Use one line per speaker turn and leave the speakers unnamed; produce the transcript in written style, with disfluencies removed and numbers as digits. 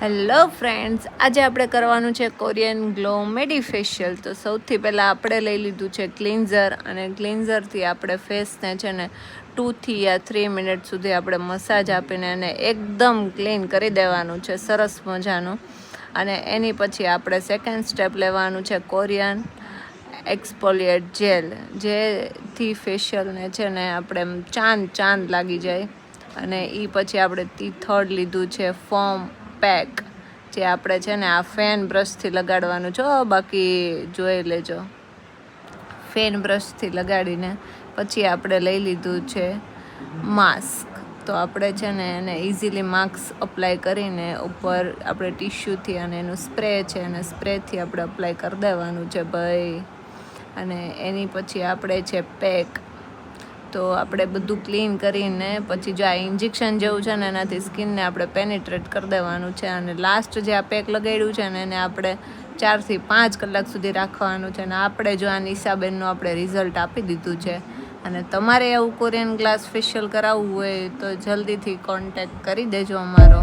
Hello friends, આજે આપણે કરવાનું છે કોરિયન ગ્લો મેડી ફેશિયલ. તો સૌથી પહેલાં આપણે લઈ લીધું છે ક્લિન્ઝર, અને ક્લિન્ઝરથી આપણે ફેસને છે ને 2 થી 3 મિનિટ સુધી આપણે મસાજ આપીને એને એકદમ ક્લીન કરી દેવાનું છે, સરસ મજાનું. અને એની પછી આપણે સેકન્ડ સ્ટેપ લેવાનું છે કોરિયન એક્સફોલિએટ જેલ, જેથી ફેશિયલને છે ને આપણે ચાંદ લાગી જાય. અને એ પછી આપણે થર્ડ લીધું છે ફોમ પેક, જે આપણે છે ને આ ફેન બ્રશથી લગાડવાનું છો, બાકી જોઈ લેજો. ફેન બ્રશથી લગાડીને પછી આપણે લઈ લીધું છે માસ્ક. તો આપણે છે ને એને ઇઝીલી માસ્ક અપ્લાય કરીને ઉપર આપણે ટિશ્યુથી અને એનું સ્પ્રે છે અને સ્પ્રેથી આપણે અપ્લાય કરી દેવાનું છે ભાઈ. અને એની પછી આપણે છે પેક. તો આપણે બધું ક્લીન કરીને પછી જો આ ઇન્જેક્શન જેવું છે ને એનાથી સ્કિનને આપણે પેનિટ્રેટ કરી દેવાનું છે. અને લાસ્ટ જે આ પેક લગાડ્યું છે ને એને આપણે 4 થી 5 કલાક સુધી રાખવાનું છે. અને આપણે જો આ નિશાબેનનું આપણે રિઝલ્ટ આપી દીધું છે. અને તમારે આવું કોરિયન ગ્લાસ ફેશિયલ કરાવવું હોય તો જલ્દીથી કોન્ટેક્ટ કરી દેજો અમારો.